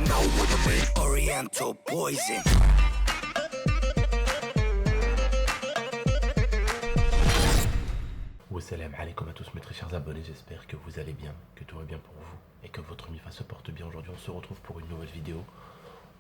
you know we're the red Oriental poison. Salam alaikum à tous mes très chers abonnés, j'espère que vous allez bien, que tout va bien pour vous et que votre MIFA se porte bien. Aujourd'hui on se retrouve pour une nouvelle vidéo.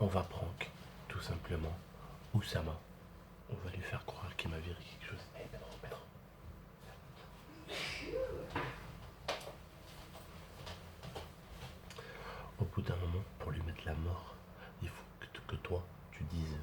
On va prank tout simplement Oussama. On va lui faire croire qu'il m'a viré quelque chose. Hey Pedro, Pedro. Au bout d'un moment, pour lui mettre la mort, il faut que toi tu dises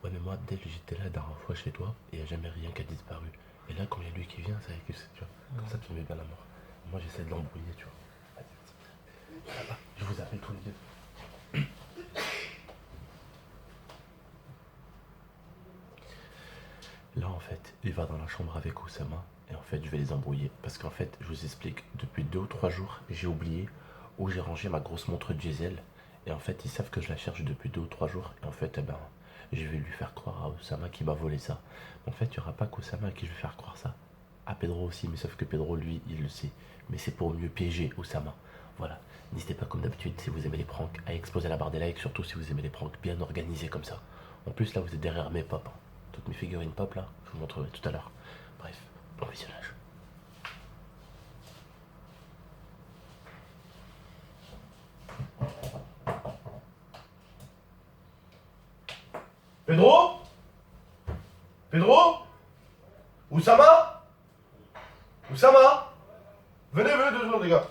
ouais mais moi Abdel j'étais là la dernière fois chez toi et il n'y a jamais rien qui a disparu. Et là quand il y a lui qui vient, ça y est que c'est, tu vois. Comme ça tu me mets bien la mort. Moi j'essaie de l'embrouiller, tu vois. Vas-y, vas-y. Je vous appelle tous les deux. Là en fait, il va dans la chambre avec Oussama et en fait je vais les embrouiller. Parce qu'en fait, je vous explique, depuis 2 ou 3 jours, j'ai oublié où j'ai rangé ma grosse montre diesel. Et en fait, ils savent que je la cherche depuis 2 ou 3 jours. Et en fait, eh ben, je vais lui faire croire à Oussama qui m'a volé ça. En fait, il n'y aura pas qu'Oussama à qui je vais faire croire ça. À Pedro aussi, mais sauf que Pedro, lui, il le sait. Mais c'est pour mieux piéger Oussama. Voilà. N'hésitez pas, comme d'habitude, si vous aimez les pranks, à exploser la barre des likes, surtout si vous aimez les pranks bien organisés comme ça. En plus, là, vous êtes derrière mes pop. Hein. Toutes mes figurines pop, là, je vous montrerai tout à l'heure. Bref, bon visionnage. Pedro? Pedro? Oussama? Oussama? Venez, 2 secondes, les gars.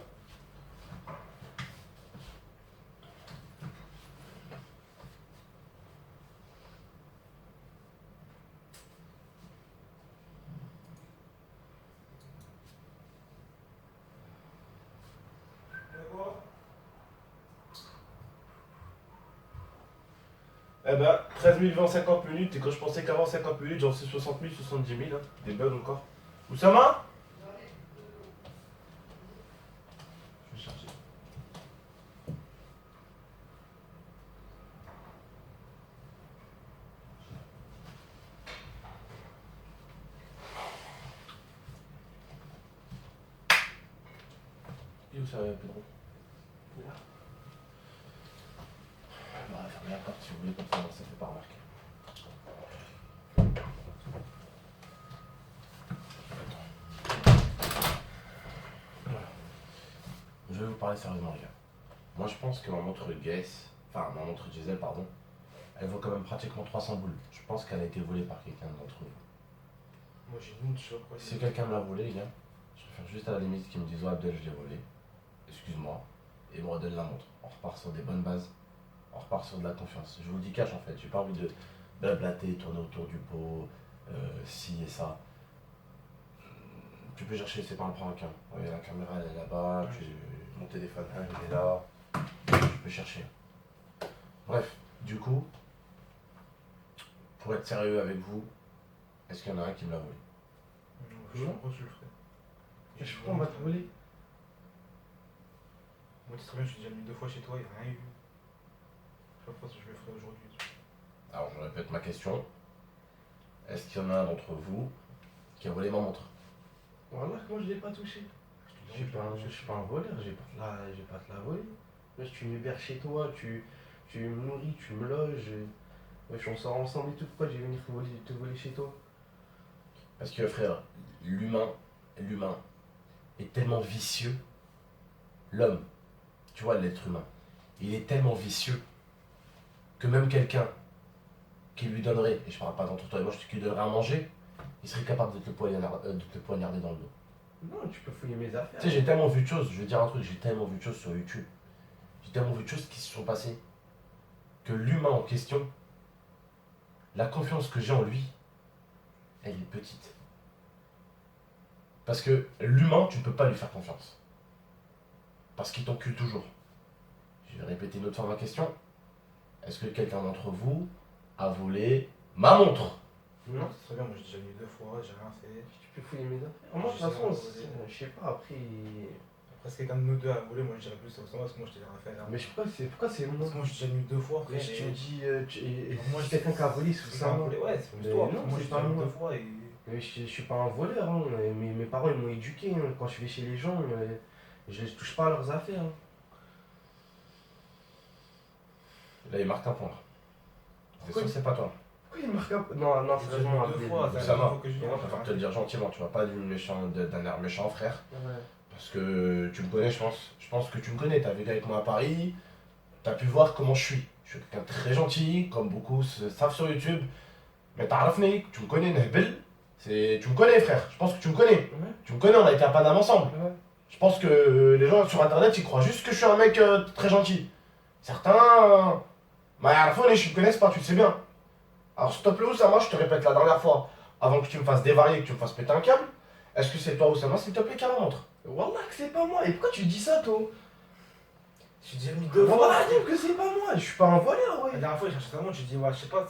Eh ben, 13 000 vues en 50 minutes, et quand je pensais qu'avant 50 minutes, j'en sais 60 000, 70 000, hein. Des bugs encore. Oussama? Je vais charger. Et où ça va, Pedro? Là. Bah, fermez la porte si vous voulez, comme ça ne fait pas remarquer. Voilà. Je vais vous parler sérieusement, les gars. Moi, je pense que ma montre Guess, enfin, ma montre diesel, pardon, elle vaut quand même pratiquement 300 boules. Je pense qu'elle a été volée par quelqu'un d'entre vous. Moi j'ai une choc. Si quelqu'un me l'a volée, les gars, je préfère juste à la limite qu'ils me disent ouais, Abdel, je l'ai volé. Excuse-moi. Et me redonne la montre. On repart sur des bonnes bases. On repart sur de la confiance. Je vous le dis cash en fait. J'ai pas envie de blablater, tourner autour du pot, ci et ça. Tu peux chercher, c'est pas un prank. Hein. Ouais, la caméra elle est là-bas, mon téléphone il est là. Tu peux chercher. Bref, du coup, pour être sérieux avec vous, est-ce qu'il y en a un qui me l'a volé? Je sais pas pourquoi tu le ferais. Je sais pas, on va te voler. Moi, tu sais très bien, je suis déjà venu 2 fois chez toi, il n'y a rien eu. Je sais pas pourquoi je le ferais aujourd'hui. Alors, je répète ma question. Est-ce qu'il y en a un d'entre vous qui a volé ma montre? Voilà, moi je l'ai pas touché. Je suis pas un voleur, j'ai pas te la voler. Moi, tu m'héberges chez toi, tu me nourris, tu me loges. Wesh, on sort ensemble et tout, pourquoi je vais venir te voler chez toi? Parce que frère, l'humain est tellement vicieux. L'homme, tu vois, l'être humain, il est tellement vicieux que même quelqu'un qui lui donnerait, et je parle pas d'entre toi et moi, qui lui donnerait à manger, il serait capable de te le poignarder dans le dos. Non, tu peux fouiller mes affaires. Tu sais, j'ai tellement vu de choses, je vais dire un truc, j'ai tellement vu de choses sur YouTube, j'ai tellement vu de choses qui se sont passées, que l'humain en question, la confiance que j'ai en lui, elle est petite. Parce que l'humain, tu ne peux pas lui faire confiance. Parce qu'il t'encule toujours. Je vais répéter une autre fois ma question. Est-ce que quelqu'un d'entre vous a volé ma montre? Non, c'est très bien, moi j'ai déjà venu 2 fois, j'ai rien fait. Tu peux fouiller mes affaires. Moi, de toute façon, je sais pas, après. Après, si quelqu'un de nous deux a volé, moi je dirais plus ça parce que moi je t'ai rien fait. Là. Mais je sais pas, pourquoi c'est moi? Parce que moi je suis déjà venu 2 fois, Mais frère. je te dis, moi si quelqu'un qui a volé, c'est ça. Ouais, c'est Mais plus toi. non, Moi c'est j'ai pas déjà venu moi. 2 fois et. Mais je suis pas un voleur, hein. Mes parents ils m'ont éduqué. Hein. Quand je vais chez les gens, je touche pas à leurs affaires. Hein. Là, il marque un point. C'est sûr que c'est pas toi. Pourquoi il marque un... Non, non, C'est sérieusement, deux Abdel. fois, Ouais. Ça va. faut que je vienne. Moi, je préfère te le dire gentiment, tu vois, pas d'un air méchant, frère. Ouais. Parce que tu me connais, je pense. Je pense que tu me connais. T'as vécu avec moi à Paris. T'as pu voir comment je suis. Je suis quelqu'un de très gentil, comme beaucoup savent sur YouTube. Mais t'as rafné, tu me connais, Nehbel. Tu me connais, frère. Je pense que tu me connais. Ouais. Tu me connais, on a été à Paname ensemble. Ouais. Je pense que les gens sur internet, ils croient juste que je suis un mec très gentil. Certains. Mais à la fois, je me connaissent pas, tu le sais bien. Alors, s'il te plaît, Oussama, je te répète la dernière fois, avant que tu me fasses dévarier, que tu me fasses péter un câble, est-ce que c'est toi, Oussama, s'il te plaît, qui a la montre? Wallah que c'est pas moi. Et pourquoi tu dis ça, toi? J'ai déjà mis deux fois. Wallah, dis que c'est pas moi. Je suis pas un voleur, La ouais. dernière fois, j'ai cherché ta montre, j'ai dit, ouais, je sais pas,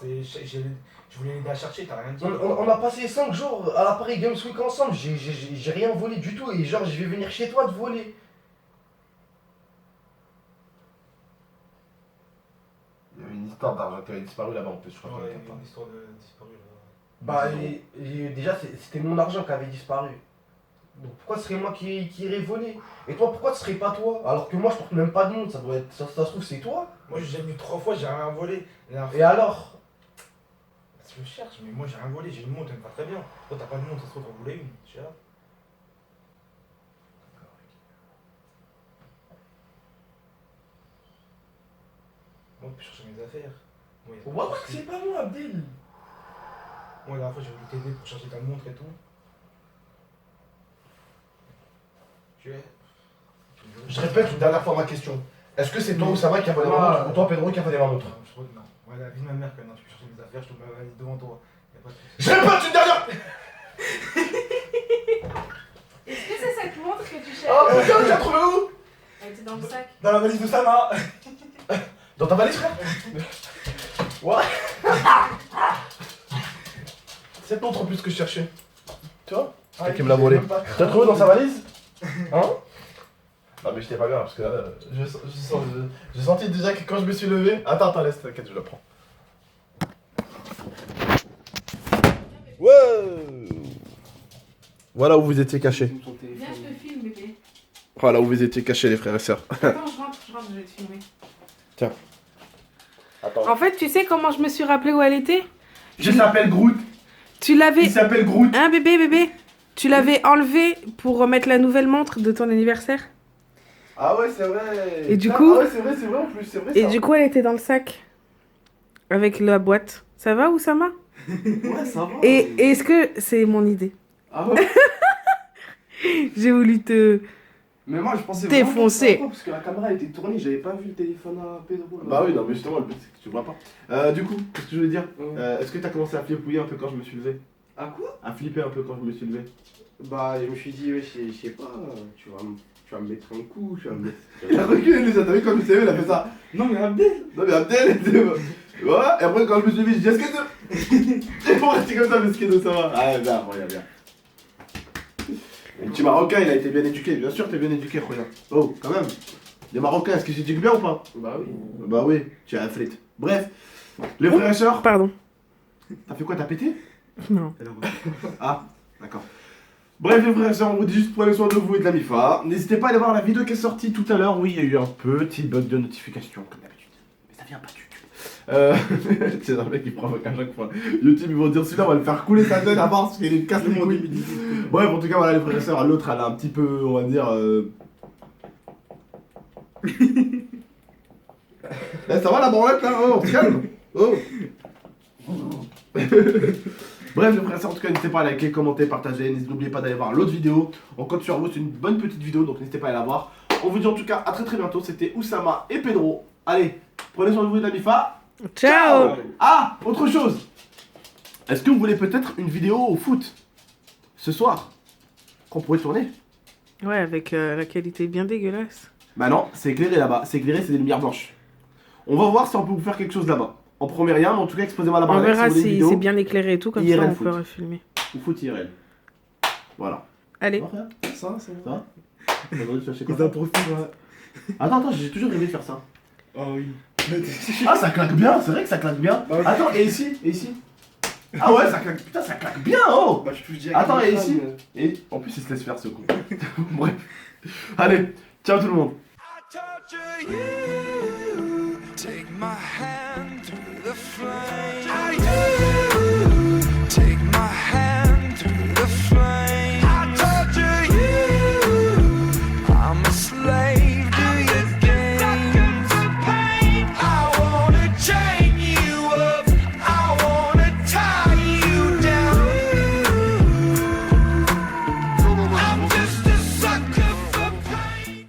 je voulais l'aider à chercher, t'as rien dit. On a passé 5 jours à la Paris Games Week ensemble. J'ai rien volé du tout. Et genre, je vais venir chez toi te voler. Il y avait une histoire d'argent qui avait disparu là-bas en plus, je crois. Ouais, il y a une histoire de disparu là. Bah, déjà, c'était mon argent qui avait disparu. Donc pourquoi ce serait moi qui irais voler? Et toi, pourquoi ce serait pas toi? Alors que moi, je porte même pas de montre. Ça doit être, ça se trouve, c'est toi. Moi, j'ai mis 3 fois, j'ai rien volé. Et alors? Je cherche, mais moi, j'ai rien volé, j'ai une montre, elle me va très bien. Toi, t'as pas de montre, ça se trouve, t'en voulais une. Je sais pas. Moi, je peux chercher mes affaires. Moi, y a pas de Wallah que souci. c'est pas moi, Abdel. Moi, la dernière fois, j'ai voulu t'aider pour chercher ta montre et tout. Tu es. Je répète une dernière fois ma question. Est-ce que c'est toi, Oussama, qui a volé ma montre ou toi, Pedro, qui a volé ma montre? Non, je crois que non. Ouais, la vie de ma mère, que non, tu peux chercher mes affaires, je te mets la valise devant toi. Y a pas de souci. Je répète une dernière. Est-ce que c'est cette montre que tu cherches? Oh putain, tu l'as trouvé où? Elle était dans le sac. Dans la valise de Sama. Dans ta valise, frère? Ouais. Cette montre en plus que je cherchais. Tu vois? Ah, qui me l'a volé. même pas- Tu l'as trouvé dans sa valise? Hein? Non mais j'étais pas bien parce que là, j'ai senti déjà que quand je me suis levé... Attends, laisse, t'inquiète, je la prends. Ouais. Voilà où vous étiez cachés. Viens, je te filme, bébé. Voilà où vous étiez cachés les frères et sœurs. Attends, je rentre, je vais te filmer. Attends. En fait, tu sais comment je me suis rappelé où elle était? Je s'appelle Groot. Tu l'avais... Il s'appelle Groot. Hein, bébé? Tu l'avais enlevé pour remettre la nouvelle montre de ton anniversaire? Ah ouais, c'est vrai. Et du coup- Ah ouais, c'est vrai en plus, c'est vrai Et ça. du coup, elle était dans le sac. Avec la boîte. Ça va, Oussama? Ouais, ça va. Et est-ce que c'est mon idée? Ah ouais? J'ai voulu te... Mais moi, je pensais Défoncé. vraiment que c'était toi, parce que la caméra était tournée, j'avais pas vu le téléphone à Pedro. là. Bah oui, non mais justement, le but c'est que tu vois pas. Du coup, qu'est-ce que je voulais dire? Ouais. Est-ce que t'as commencé à flipper un peu quand je me suis levé? À quoi? À flipper un peu quand je me suis levé? Bah, je me suis dit, ouais, je sais pas, tu vas me mettre un coup, tu vas me mettre. Il a reculé, lui, ça, t'as vu quand je me suis levé, il a fait ça. Non, mais Abdel! Non mais Abdel, ouais, et après quand je me suis levé, j'ai dit est-ce que et pour rester comme ça, mais ce ça va. Ah bien, regarde bien. Le petit Marocain, il a été bien éduqué, bien sûr t'es bien éduqué, regarde. Oh, quand même. Les Marocains, est-ce qu'ils s'éduquent bien ou pas? Bah oui. Bah oui, tu as un frite. Bref, les frères et sœurs, Pardon. t'as fait quoi, t'as pété? Non. Ah, d'accord. Bref les frères et sœurs, on vous dit juste prenez soin de vous et de la MIFA. N'hésitez pas à aller voir la vidéo qui est sortie tout à l'heure. Oui, il y a eu un petit bug de notification, comme d'habitude. Mais ça vient pas de YouTube. C'est un mec qui provoque à chaque fois. YouTube, ils vont dire celui-là, on va le faire couler sa tête à part parce qu'il casse les couilles. Bref, en tout cas, voilà les frères et sœurs. L'autre, elle a un petit peu, on va dire... Là, ça va la branlette là? Oh, on se calme. Oh. Bref les frères et sœurs, en tout cas n'hésitez pas à liker, commenter, partager, n'oubliez pas d'aller voir l'autre vidéo, on compte sur vous, c'est une bonne petite vidéo donc n'hésitez pas à aller la voir. On vous dit en tout cas à très bientôt, c'était Oussama et Pedro. Allez, prenez soin de vous et de la MIFA. Ciao. Ah, autre chose. Est-ce que vous voulez peut-être une vidéo au foot ce soir qu'on pourrait tourner? Ouais, avec la qualité bien dégueulasse. Bah non, c'est éclairé là-bas, c'est éclairé, c'est des lumières blanches. On va voir si on peut vous faire quelque chose là-bas. En premier rien, mais en tout cas exposez-moi la On barre verra si vous voulez une si vidéo c'est bien éclairé et tout, comme IRL ça on foot. peut filmer. ou foot IRL. Voilà. Allez. Ça va. Aujourd'hui, tu vas chez quoi? Ils en profitent, ouais. Attends, j'ai toujours rêvé de faire ça. Oh oui. Ah, ça claque bien, c'est vrai que ça claque bien. Bah oui. Attends, et ici? Et ici? Ah ouais, ça claque, putain, ça claque bien, oh! Bah, je touche direct. Attends, avec et les ici? femmes, Et en plus, il se laisse faire ce coup. Bref. Allez, ciao tout le monde. I torture you. Take my hand